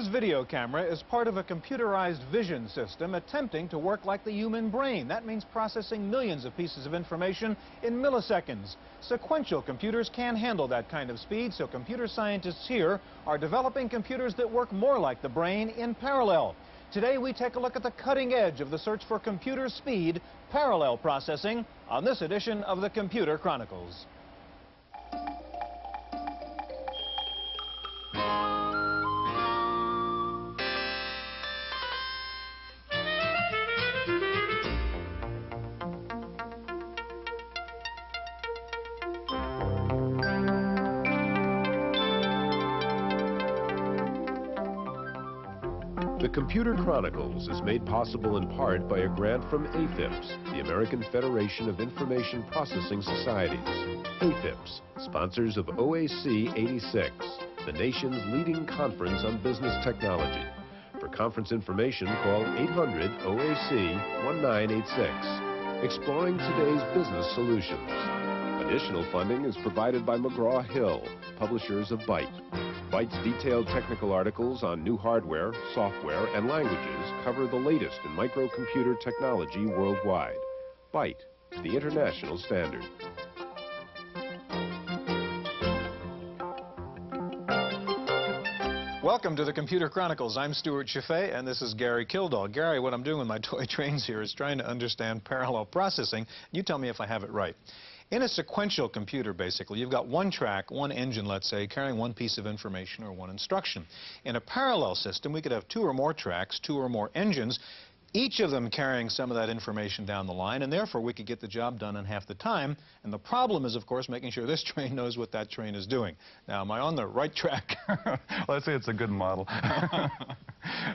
This video camera is part of a computerized vision system attempting to work like the human brain. That means processing millions of pieces of information in milliseconds. Sequential computers can handle that kind of speed, so computer scientists here are developing computers that work more like the brain in parallel. Today we take a look at the cutting edge of the search for computer speed, parallel processing, on this edition of the Computer Chronicles. The Computer Chronicles is made possible in part by a grant from AFIPS, the American Federation of Information Processing Societies. AFIPS, sponsors of OAC 86, the nation's leading conference on business technology. For conference information, call 800-OAC-1986. Exploring today's business solutions. Additional funding is provided by McGraw-Hill, publishers of Byte. Byte's detailed technical articles on new hardware, software, and languages cover the latest in microcomputer technology worldwide. Byte, the international standard. Welcome to the Computer Chronicles. I'm Stewart Cheifet, and this is Gary Kildall. Gary, what I'm doing with my toy trains here is trying to understand parallel processing. You tell me if I have it right. In a sequential computer, basically, you've got one track, one engine, let's say, carrying one piece of information or one instruction. In a parallel system, we could have two or more tracks, two or more engines, each of them carrying some of that information down the line, and therefore we could get the job done in half the time. And the problem is, of course, making sure this train knows what that train is doing. Now, am I on the right track? Well, I'd say it's a good model.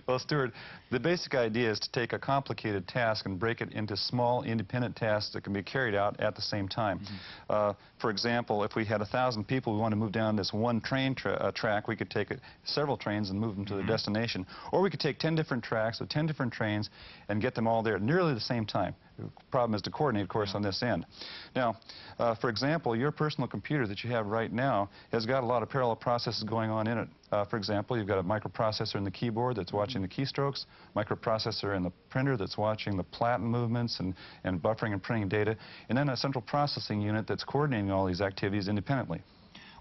Well, Stuart, the basic idea is to take a complicated task and break it into small, independent tasks that can be carried out at the same time. For example, if we had 1,000 people, we want to move down this one train track, we could take several trains and move them to their destination. Or we could take 10 different tracks with 10 different trains and get them all there at nearly the same time. The problem is to coordinate, of course, on this end. Now, for example, your personal computer that you have right now has got a lot of parallel processes going on in it. For example, you've got a microprocessor in the keyboard that's watching the keystrokes, microprocessor in the printer that's watching the platen movements and buffering and printing data, and then a central processing unit that's coordinating all these activities independently.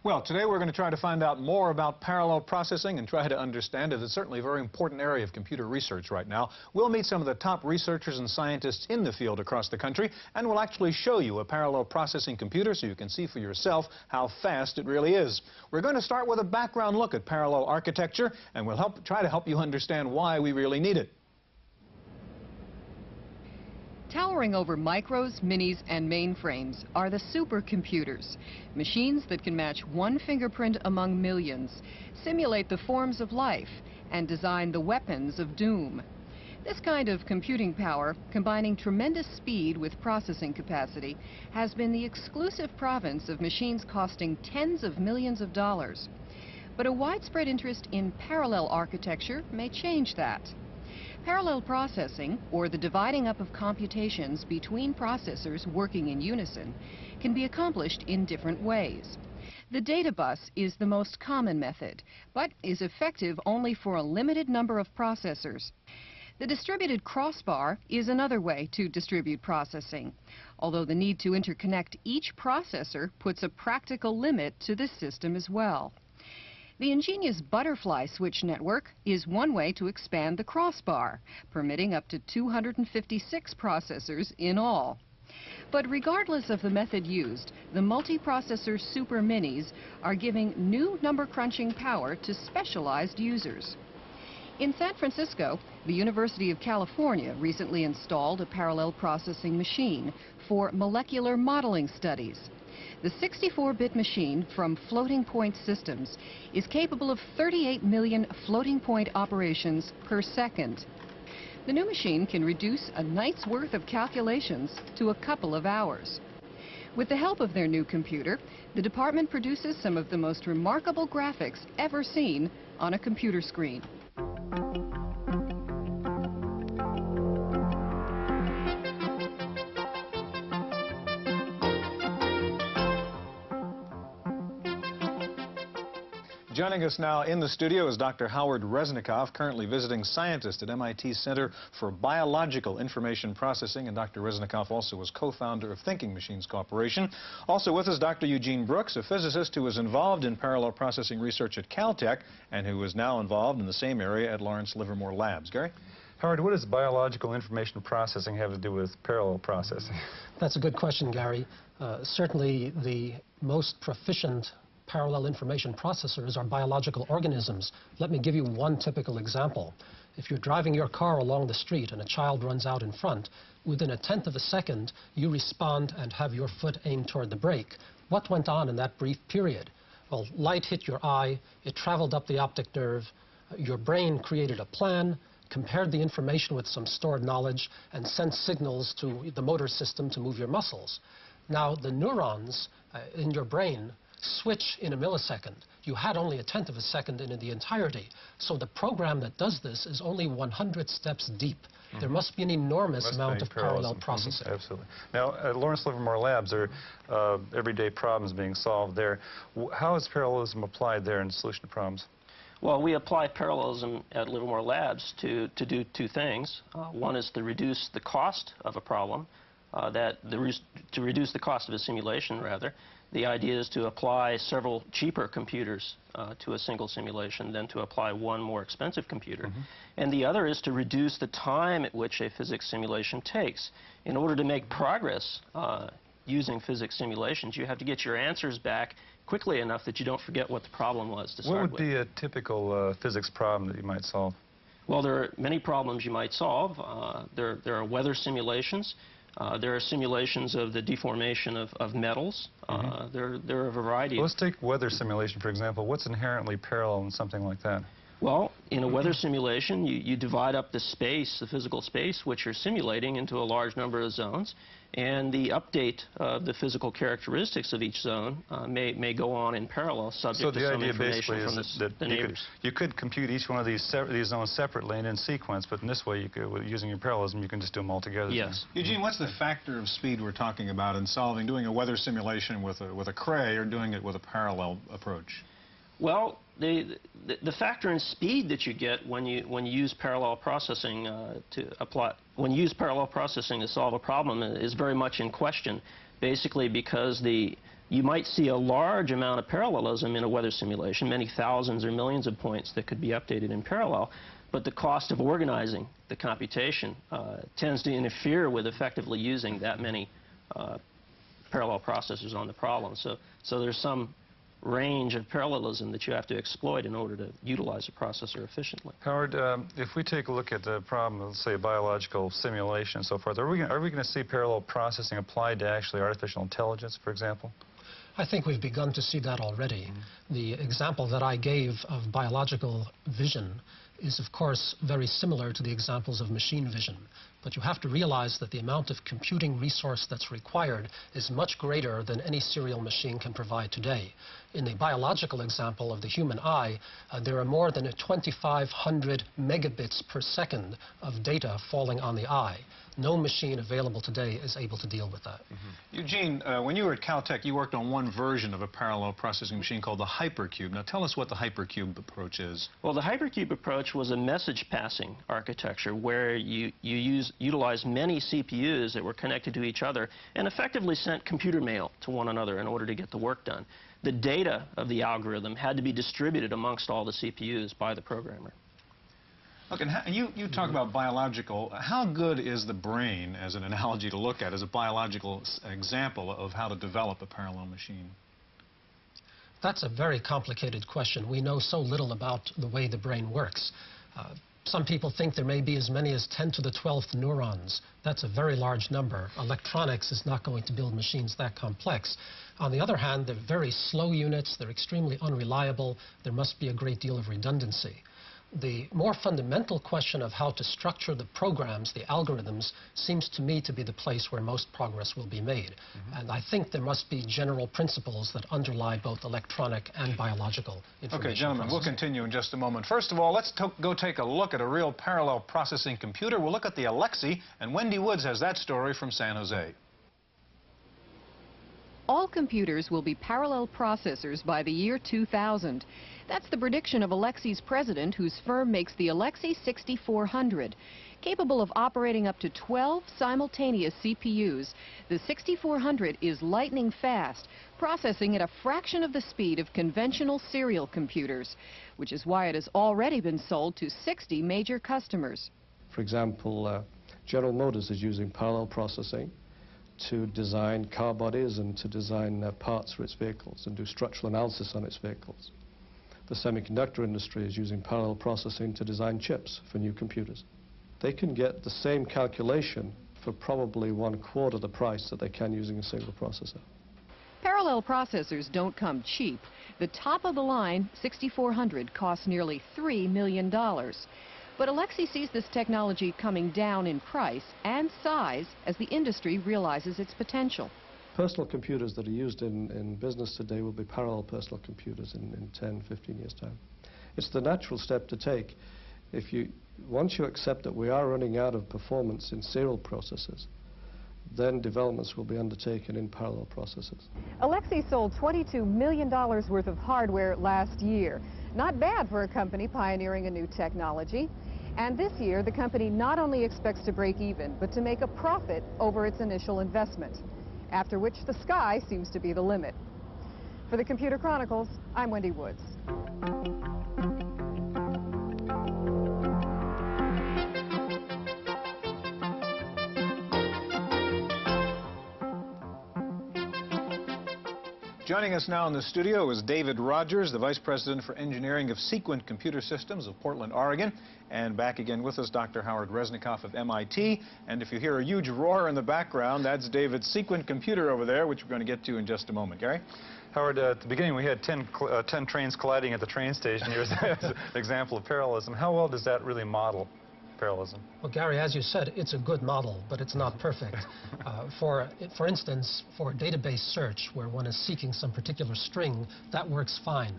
Well, today we're going to try to find out more about parallel processing and try to understand it. It's certainly a very important area of computer research right now. We'll meet some of the top researchers and scientists in the field across the country, and we'll actually show you a parallel processing computer so you can see for yourself how fast it really is. We're going to start with a background look at parallel architecture, and we'll try to help you understand why we really need it. Towering over micros, minis, and mainframes are the supercomputers, machines that can match one fingerprint among millions, simulate the forms of life, and design the weapons of doom. This kind of computing power, combining tremendous speed with processing capacity, has been the exclusive province of machines costing tens of millions of dollars. But a widespread interest in parallel architecture may change that. Parallel processing, or the dividing up of computations between processors working in unison, can be accomplished in different ways. The data bus is the most common method, but is effective only for a limited number of processors. The distributed crossbar is another way to distribute processing, although the need to interconnect each processor puts a practical limit to this system as well. The ingenious butterfly switch network is one way to expand the crossbar, permitting up to 256 processors in all. But regardless of the method used, the multiprocessor super minis are giving new number crunching power to specialized users. In San Francisco, the University of California recently installed a parallel processing machine for molecular modeling studies. The 64-bit machine from Floating Point Systems is capable of 38 million floating point operations per second. The new machine can reduce a night's worth of calculations to a couple of hours. With the help of their new computer, the department produces some of the most remarkable graphics ever seen on a computer screen. Joining us now in the studio is Dr. Howard Resnikoff, currently visiting scientist at MIT Center for Biological Information Processing, and Dr. Resnikoff also was co-founder of Thinking Machines Corporation. Also with us, Dr. Eugene Brooks, a physicist who was involved in parallel processing research at Caltech and who is now involved in the same area at Lawrence Livermore Labs. Gary? Howard, what does biological information processing have to do with parallel processing? That's a good question, Gary. Certainly the most proficient parallel information processors are biological organisms. Let me give you one typical example. If you're driving your car along the street and a child runs out in front, within 1/10 of a second, you respond and have your foot aimed toward the brake. What went on in that brief period? Well, light hit your eye, it traveled up the optic nerve, your brain created a plan, compared the information with some stored knowledge, and sent signals to the motor system to move your muscles. Now, the neurons in your brain switch in a millisecond. You had only 1/10 of a second in the entirety. So the program that does this is only 100 steps deep. There must be an enormous amount of parallel processing. Absolutely. Now, at Lawrence Livermore Labs, there are everyday problems being solved there. How is parallelism applied there in solution to problems? Well, we apply parallelism at Livermore Labs to do two things. One is to reduce the cost of a problem, to reduce the cost of a simulation, rather. The idea is to apply several cheaper computers to a single simulation than to apply one more expensive computer. And the other is to reduce the time at which a physics simulation takes. In order to make progress using physics simulations, you have to get your answers back quickly enough that you don't forget what the problem was to start with. What would be a typical physics problem that you might solve? Well, there are many problems you might solve. There are weather simulations. There are simulations of the deformation of metals. There are a variety of... Let's take weather simulation, for example. What's inherently parallel in something like that? Well, in a weather simulation, you divide up the space, the physical space, which you're simulating into a large number of zones, and the update of the physical characteristics of each zone may go on in parallel, subject to some information from the neighbors. You could compute each one of these zones separately and in sequence, but in this way, you could, using your parallelism, you can just do them all together. Yes. Eugene, what's the factor of speed we're talking about in doing a weather simulation with a Cray or doing it with a parallel approach? Well, the factor in speed that you get when you use parallel processing to solve a problem is very much in question, basically because you might see a large amount of parallelism in a weather simulation, many thousands or millions of points that could be updated in parallel, but the cost of organizing the computation tends to interfere with effectively using that many parallel processors on the problem. So there's some range of parallelism that you have to exploit in order to utilize a processor efficiently. Howard, if we take a look at the problem, let's say biological simulation and so forth, are we going to see parallel processing applied to actually artificial intelligence, for example? I think we've begun to see that already. The example that I gave of biological vision is, of course, very similar to the examples of machine vision. But you have to realize that the amount of computing resource that's required is much greater than any serial machine can provide today. In the biological example of the human eye, there are more than 2,500 megabits per second of data falling on the eye. No machine available today is able to deal with that. Eugene, when you were at Caltech, you worked on one version of a parallel processing machine called the hypercube. Now tell us what the hypercube approach is. Well, the hypercube approach was a message passing architecture where you utilized many CPUs that were connected to each other and effectively sent computer mail to one another in order to get the work done. The data of the algorithm had to be distributed amongst all the CPUs by the programmer. Look, and you talk about biological. How good is the brain, as an analogy to look at, as a biological example of how to develop a parallel machine? That's a very complicated question. We know so little about the way the brain works. Some people think there may be as many as 10 to the 12th neurons. That's a very large number. Electronics is not going to build machines that complex. On the other hand, they're very slow units. They're extremely unreliable. There must be a great deal of redundancy. The more fundamental question of how to structure the programs, the algorithms, seems to me to be the place where most progress will be made. And I think there must be general principles that underlie both electronic and biological information. Okay, gentlemen, we'll continue in just a moment. First of all, let's go take a look at a real parallel processing computer. We'll look at the Alexi, and Wendy Woods has that story from San Jose. all computers will be parallel processors by the year 2000. That's the prediction of Alexi's president, whose firm makes the Alexi 6400. Capable of operating up to 12 simultaneous CPUs, the 6400 is lightning fast, processing at a fraction of the speed of conventional serial computers, which is why it has already been sold to 60 major customers. For example, General Motors is using parallel processing to design car bodies and to design parts for its vehicles and do structural analysis on its vehicles. The semiconductor industry is using parallel processing to design chips for new computers. They can get the same calculation for probably 1/4 the price that they can using a single processor. Parallel processors don't come cheap. The top-of-the-line 6400 costs nearly $3 million. But Alexi sees this technology coming down in price and size as the industry realizes its potential. Personal computers that are used in business today will be parallel personal computers in 10, 15 years' time. It's the natural step to take. Once you accept that we are running out of performance in serial processors, then developments will be undertaken in parallel processors. Alexi sold $22 million worth of hardware last year. Not bad for a company pioneering a new technology. And this year, the company not only expects to break even, but to make a profit over its initial investment, after which the sky seems to be the limit. For the Computer Chronicles, I'm Wendy Woods. Joining us now in the studio is David Rogers, the Vice President for Engineering of Sequent Computer Systems of Portland, Oregon. And back again with us, Dr. Howard Resnikoff of MIT. And if you hear a huge roar in the background, that's David's Sequent computer over there, which we're going to get to in just a moment. Gary? Howard, at the beginning we had 10 trains colliding at the train station. Here's an example of parallelism. How well does that really model parallelism? Well, Gary, as you said, it's a good model, but it's not perfect. For instance, for database search, where one is seeking some particular string, that works fine.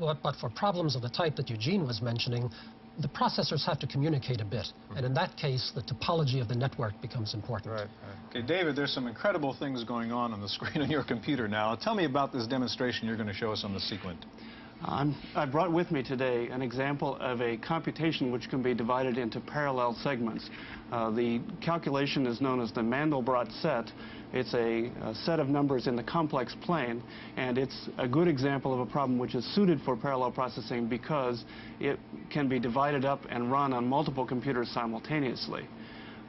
But for problems of the type that Eugene was mentioning, the processors have to communicate a bit. And in that case, the topology of the network becomes important. Right. Okay, David, there's some incredible things going on the screen on your computer now. Tell me about this demonstration you're going to show us on the Sequent. I brought with me today an example of a computation which can be divided into parallel segments. The calculation is known as the Mandelbrot set. It's a set of numbers in the complex plane, and it's a good example of a problem which is suited for parallel processing because it can be divided up and run on multiple computers simultaneously.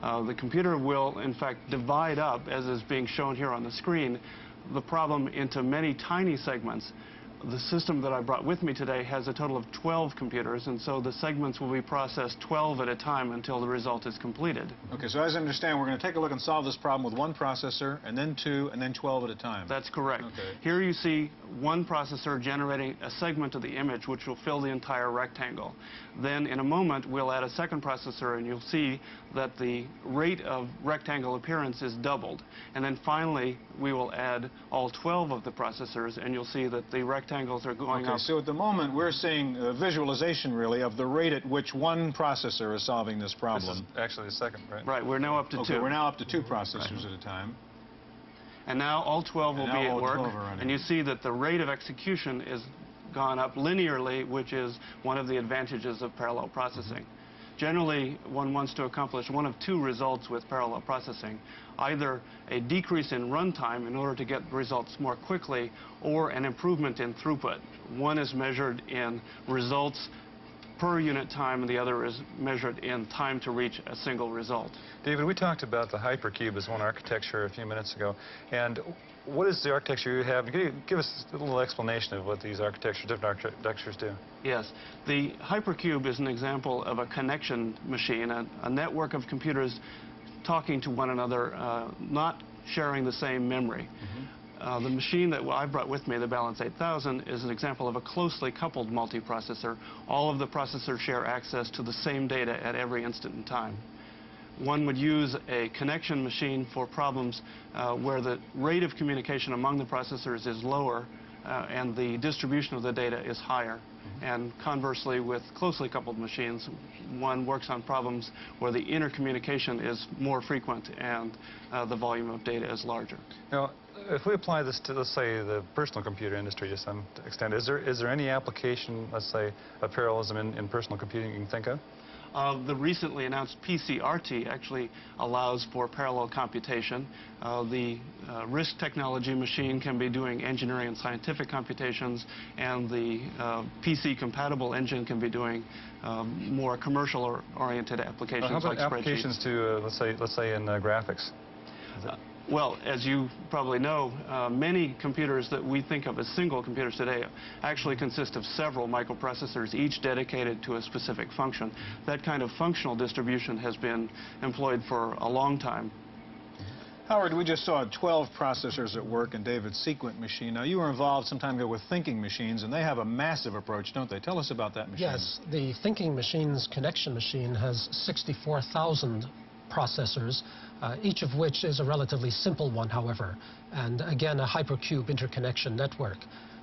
The computer will, in fact, divide up, as is being shown here on the screen, the problem into many tiny segments. The system that I brought with me today has a total of 12 computers, and so the segments will be processed 12 at a time until the result is completed. Okay, so as I understand, we're going to take a look and solve this problem with one processor, and then 2, and then 12 at a time. That's correct. Okay. Here you see one processor generating a segment of the image which will fill the entire rectangle. Then in a moment we'll add a second processor, and you'll see that the rate of rectangle appearance is doubled. And then finally we will add all 12 of the processors, and you'll see that the rectangles are going up. So at the moment we're seeing a visualization really of the rate at which one processor is solving this problem. This is actually the second, right? Right, we're now up to 2. Okay, we're now up to 2 processors at a time. And now all 12 will be at work, and you see that the rate of execution is gone up linearly, which is one of the advantages of parallel processing. Generally, one wants to accomplish one of 2 results with parallel processing, either a decrease in runtime in order to get results more quickly, or an improvement in throughput. One is measured in results per unit time, and the other is measured in time to reach a single result. David, we talked about the hypercube as one architecture a few minutes ago, and what is the architecture you have? Give us a little explanation of what these different architectures do. Yes. The hypercube is an example of a connection machine, a network of computers talking to one another, not sharing the same memory. The machine that I brought with me, the Balance 8000, is an example of a closely coupled multiprocessor. All of the processors share access to the same data at every instant in time. One would use a connection machine for problems where the rate of communication among the processors is lower and the distribution of the data is higher. And conversely, with closely coupled machines, one works on problems where the intercommunication is more frequent and the volume of data is larger. Now, If we apply this to, let's say, the personal computer industry to some extent, is there any application, let's say, of parallelism in personal computing you can think of? The recently announced PCRT actually allows for parallel computation. The RISC technology machine can be doing engineering and scientific computations, and the PC-compatible engine can be doing more commercial-oriented applications How about like spreadsheets. applications to, let's say, in graphics? Well, as you probably know, many computers that we think of as single computers today actually consist of several microprocessors, each dedicated to a specific function. That kind of functional distribution has been employed for a long time. Howard, we just saw 12 processors at work in David's Sequent machine. Now, you were involved some time ago with thinking machines, and they have a massive approach, don't they? Tell us about that machine. Yes, the thinking machines connection machine has 64,000 processors, each of which is a relatively simple one, however, and again a hypercube interconnection network.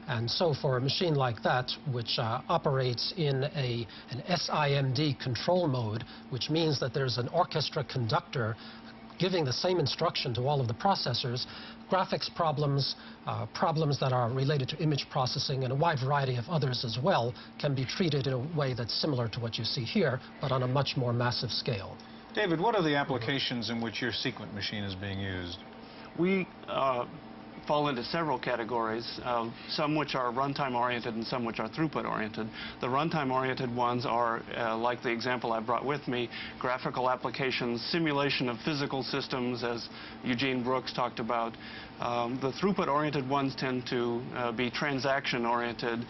And so for a machine like that, which operates in an SIMD control mode, which means that there's an orchestra conductor giving the same instruction to all of the processors, graphics problems, problems that are related to image processing, and a wide variety of others as well can be treated in a way that's similar to what you see here, but on a much more massive scale. David, what are the applications in which your Sequent machine is being used? We fall into several categories, some which are runtime oriented and some which are throughput oriented. The runtime oriented ones are, like the example I brought with me, graphical applications, simulation of physical systems, as Eugene Brooks talked about. The throughput oriented ones tend to be transaction oriented,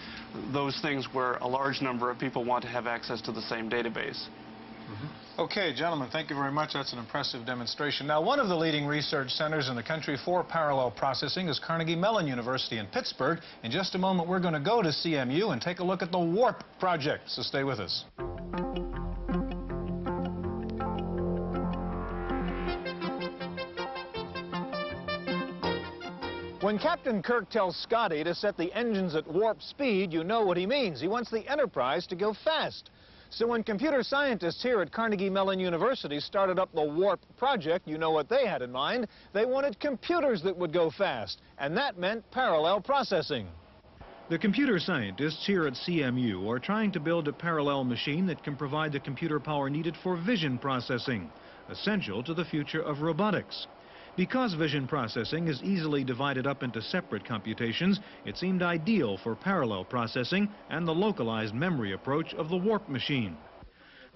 those things where a large number of people want to have access to the same database. Okay, gentlemen, thank you very much. That's an impressive demonstration. Now, one of the leading research centers in the country for parallel processing is Carnegie Mellon University in Pittsburgh. In just a moment, we're going to go to CMU and take a look at the WARP project, so stay with us. When Captain Kirk tells Scotty to set the engines at warp speed, you know what he means. He wants the Enterprise to go fast. So when computer scientists here at Carnegie Mellon University started up the WARP project, you know what they had in mind. They wanted computers that would go fast, and that meant parallel processing. The computer scientists here at CMU are trying to build a parallel machine that can provide the computer power needed for vision processing, essential to the future of robotics. Because vision processing is easily divided up into separate computations, it seemed ideal for parallel processing and the localized memory approach of the WARP machine.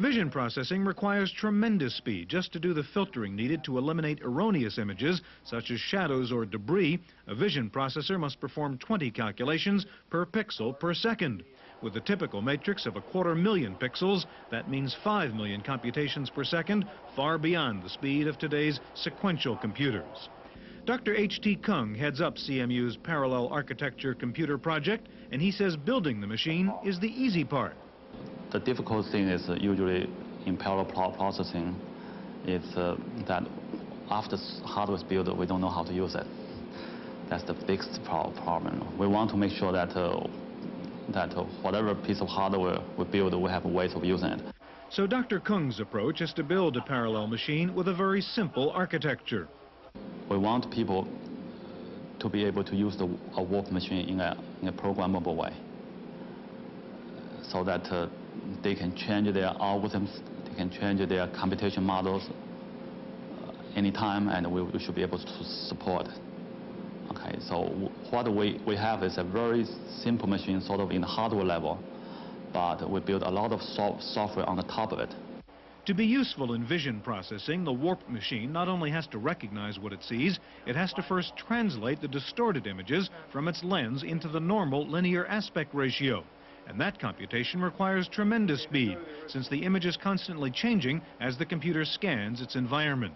Vision processing requires tremendous speed just to do the filtering needed to eliminate erroneous images, such as shadows or debris. A vision processor must perform 20 calculations per pixel per second. With a typical matrix of 250,000 pixels, that means 5 million computations per second, far beyond the speed of today's sequential computers. Dr. H.T. Kung heads up CMU's Parallel Architecture Computer Project, and he says building the machine is the easy part. The difficult thing is usually in parallel processing is that after hardware is built, we don't know how to use it. That's the biggest problem. We want to make sure that whatever piece of hardware we build, we have ways of using it. So Dr. Kung's approach is to build a parallel machine with a very simple architecture. We want people to be able to use a WARP machine in a programmable way, so that they can change their algorithms, they can change their computation models anytime, and we should be able to support. Okay, so what we have is a very simple machine, sort of in the hardware level, but we build a lot of software on the top of it. To be useful in vision processing, the WARP machine not only has to recognize what it sees, it has to first translate the distorted images from its lens into the normal linear aspect ratio. And that computation requires tremendous speed, since the image is constantly changing as the computer scans its environment.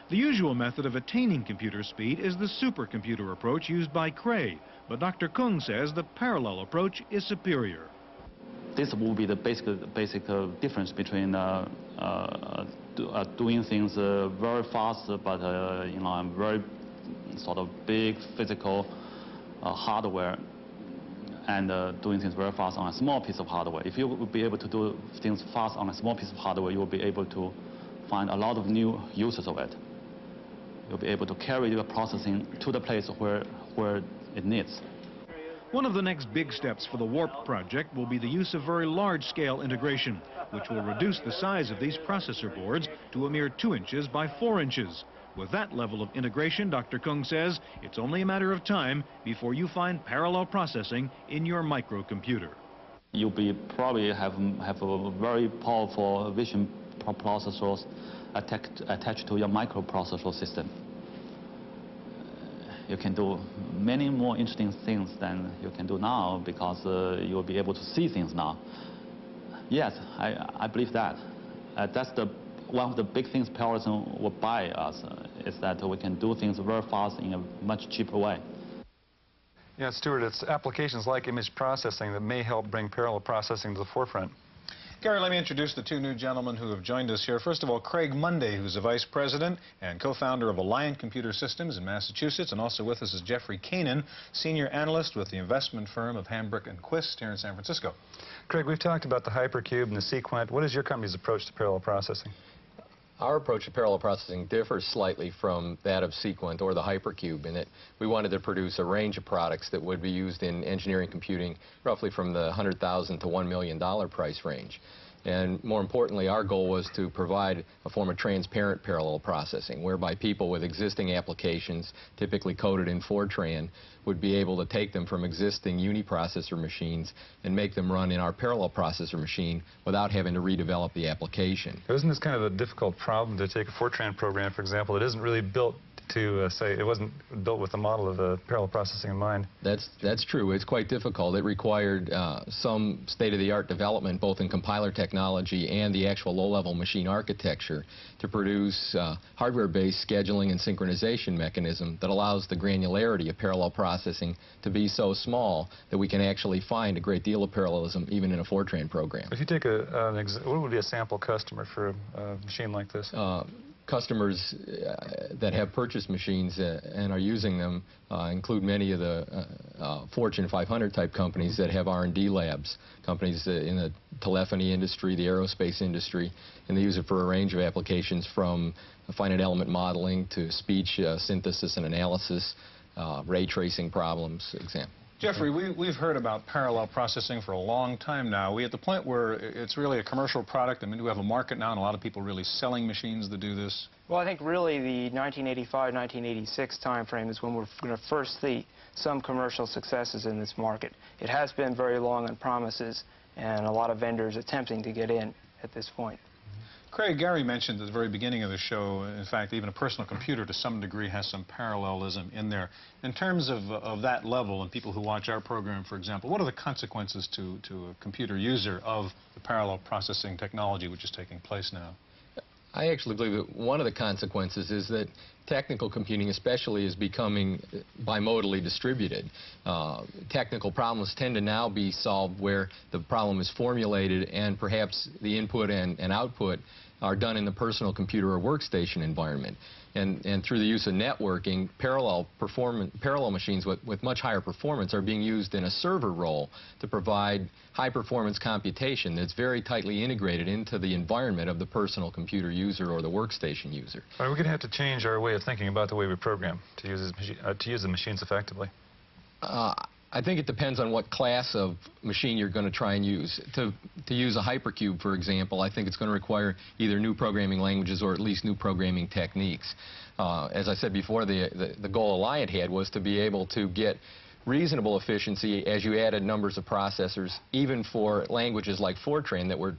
The usual method of attaining computer speed is the supercomputer approach used by Cray, but Dr. Kung says the parallel approach is superior. This will be the basic difference between doing things very fast, but very sort of big physical hardware, and doing things very fast on a small piece of hardware. If you will be able to do things fast on a small piece of hardware, you will be able to find a lot of new uses of it. you'll be able to carry your processing to the place where it needs. One of the next big steps for the WARP project will be the use of very large-scale integration, which will reduce the size of these processor boards to a mere 2 inches by 4 inches. With that level of integration, Dr. Kung says, it's only a matter of time before you find parallel processing in your microcomputer. You'll probably have a very powerful vision processors attached to your microprocessor system. You can do many more interesting things than you can do now because you'll be able to see things now. Yes, I believe that. That's one of the big things parallelism will buy us, is that we can do things very fast in a much cheaper way. Yeah, Stewart, it's applications like image processing that may help bring parallel processing to the forefront. Gary, let me introduce the two new gentlemen who have joined us here. First of all, Craig Monday, who's the vice president and co-founder of Alliant Computer Systems in Massachusetts, and also with us is Jeffrey Kanan, senior analyst with the investment firm of Hambrick & Quist here in San Francisco. Craig, we've talked about the hypercube and the sequent. What is your company's approach to parallel processing? Our approach to parallel processing differs slightly from that of Sequent or the hypercube in that we wanted to produce a range of products that would be used in engineering computing roughly from the $100,000 to $1 million price range. And more importantly, our goal was to provide a form of transparent parallel processing, whereby people with existing applications, typically coded in Fortran, would be able to take them from existing uniprocessor machines and make them run in our parallel processor machine without having to redevelop the application. Isn't this kind of a difficult problem to take a Fortran program, for example, that isn't really built to say it wasn't built with the model of parallel processing in mind? That's true. It's quite difficult. It required some state-of-the-art development both in compiler technology and the actual low-level machine architecture to produce hardware-based scheduling and synchronization mechanism that allows the granularity of parallel processing to be so small that we can actually find a great deal of parallelism even in a Fortran program. If you take what would be a sample customer for a machine like this? Customers that have purchased machines and are using them include many of the Fortune 500 type companies that have R&D labs, companies in the telephony industry, the aerospace industry, and they use it for a range of applications from finite element modeling to speech synthesis and analysis, ray tracing problems, example. Jeffrey, we've heard about parallel processing for a long time now. Are we at the point where it's really a commercial product? I mean, do we have a market now and a lot of people really selling machines that do this? Well, I think really the 1985, 1986 timeframe is when we're going to first see some commercial successes in this market. It has been very long on promises and a lot of vendors attempting to get in at this point. Craig, Gary mentioned at the very beginning of the show, in fact, even a personal computer to some degree has some parallelism in there. In terms of that level and people who watch our program, for example, what are the consequences to a computer user of the parallel processing technology which is taking place now? I actually believe that one of the consequences is that technical computing especially is becoming bimodally distributed. Technical problems tend to now be solved where the problem is formulated and perhaps the input and output are done in the personal computer or workstation environment. And through the use of networking, parallel machines with much higher performance are being used in a server role to provide high-performance computation that's very tightly integrated into the environment of the personal computer user or the workstation user. Are we going to have to change our way of thinking about the way we program to use the machines effectively? I think it depends on what class of machine you're going to try and use. To use a hypercube, for example, I think it's going to require either new programming languages or at least new programming techniques. As I said before, the goal Alliant had was to be able to get reasonable efficiency as you added numbers of processors, even for languages like Fortran that were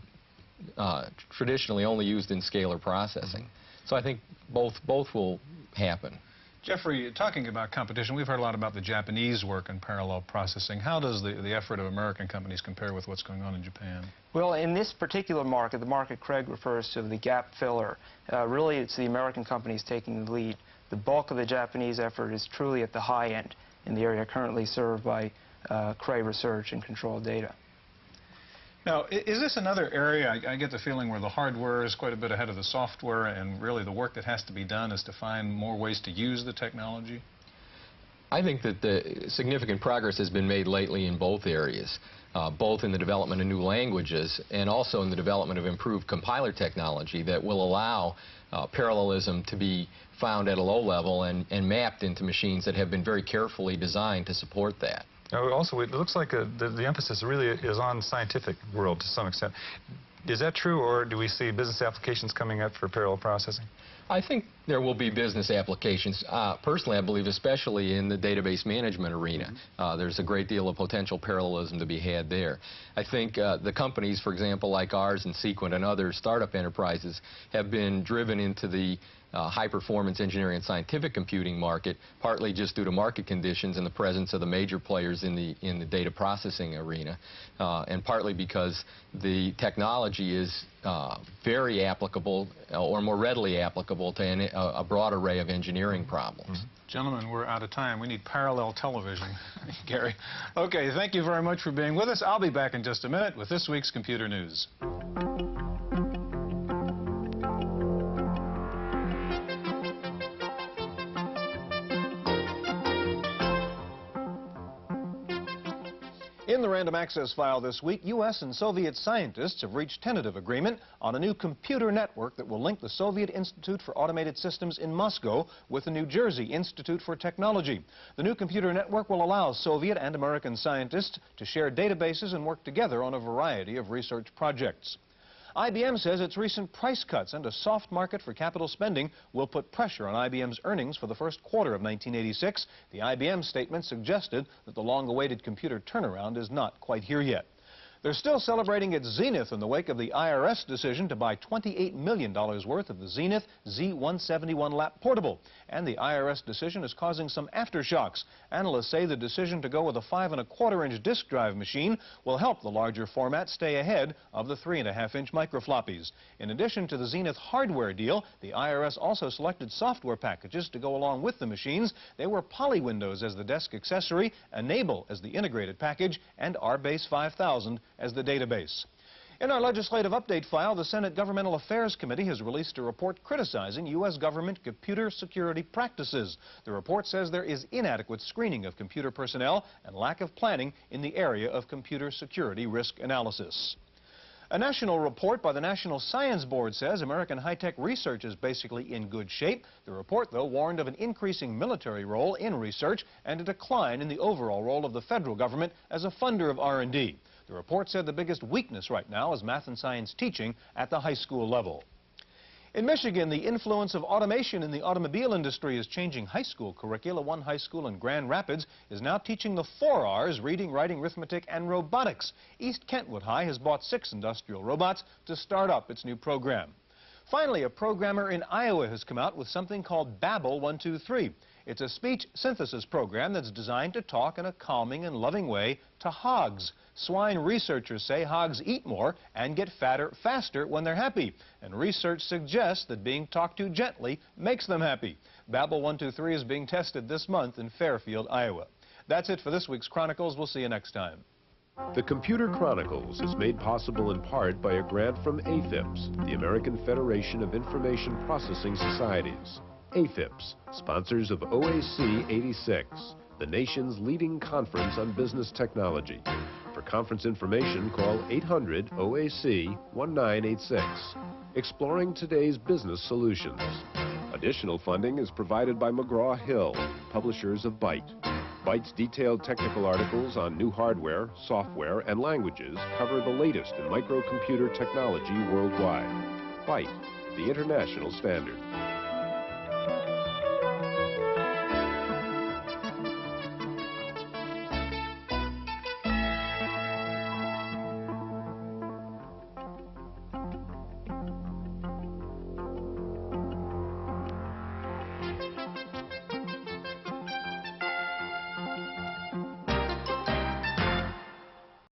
traditionally only used in scalar processing. So I think both will happen. Jeffrey, talking about competition, we've heard a lot about the Japanese work in parallel processing. How does the effort of American companies compare with what's going on in Japan? Well, in this particular market, the market Craig refers to, the gap filler, really it's the American companies taking the lead. The bulk of the Japanese effort is truly at the high end in the area currently served by Cray Research and Control Data. Now, is this another area, I get the feeling, where the hardware is quite a bit ahead of the software and really the work that has to be done is to find more ways to use the technology? I think that the significant progress has been made lately in both areas. both in the development of new languages and also in the development of improved compiler technology that will allow parallelism to be found at a low level and mapped into machines that have been very carefully designed to support that. Also, it looks like the emphasis really is on the scientific world to some extent. Is that true, or do we see business applications coming up for parallel processing? I think there will be business applications. Personally, I believe especially in the database management arena. There's a great deal of potential parallelism to be had there. I think the companies, for example, like ours and Sequent and other startup enterprises have been driven into the high-performance engineering and scientific computing market, partly just due to market conditions and the presence of the major players in the data processing arena, and partly because the technology is very applicable or more readily applicable to a broad array of engineering problems. Gentlemen, we're out of time. We need parallel television, Gary. Okay, thank you very much for being with us. I'll be back in just a minute with this week's Computer News. In the Random Access File this week, U.S. and Soviet scientists have reached tentative agreement on a new computer network that will link the Soviet Institute for Automated Systems in Moscow with the New Jersey Institute for Technology. The new computer network will allow Soviet and American scientists to share databases and work together on a variety of research projects. IBM says its recent price cuts and a soft market for capital spending will put pressure on IBM's earnings for the first quarter of 1986. The IBM statement suggested that the long-awaited computer turnaround is not quite here yet. They're still celebrating its zenith in the wake of the IRS decision to buy $28 million worth of the Zenith Z171 lap portable. And the IRS decision is causing some aftershocks. Analysts say the decision to go with a 5¼ inch disk drive machine will help the larger format stay ahead of the 3½ inch microfloppies. In addition to the Zenith hardware deal, the IRS also selected software packages to go along with the machines. They were Poly Windows as the desk accessory, Enable as the integrated package, and RBase 5000 as the database. In our legislative update file, the Senate Governmental Affairs Committee has released a report criticizing U.S. government computer security practices. The report says there is inadequate screening of computer personnel and lack of planning in the area of computer security risk analysis. A national report by the National Science Board says American high-tech research is basically in good shape. The report, though, warned of an increasing military role in research and a decline in the overall role of the federal government as a funder of R&D. The report said the biggest weakness right now is math and science teaching at the high school level. In Michigan, the influence of automation in the automobile industry is changing high school curricula. One high school in Grand Rapids is now teaching the 4 R's, reading, writing, arithmetic, and robotics. East Kentwood High has bought 6 industrial robots to start up its new program. Finally, a programmer in Iowa has come out with something called Babel 123. It's a speech synthesis program that's designed to talk in a calming and loving way to hogs. Swine researchers say hogs eat more and get fatter faster when they're happy. And research suggests that being talked to gently makes them happy. Babel 123 is being tested this month in Fairfield, Iowa. That's it for this week's Chronicles. We'll see you next time. The Computer Chronicles is made possible in part by a grant from AFIPS, the American Federation of Information Processing Societies. AFIPS, sponsors of OAC 86, the nation's leading conference on business technology. For conference information, call 800-OAC-1986. Exploring today's business solutions. Additional funding is provided by McGraw-Hill, publishers of Byte. Byte's detailed technical articles on new hardware, software, and languages cover the latest in microcomputer technology worldwide. Byte, the international standard.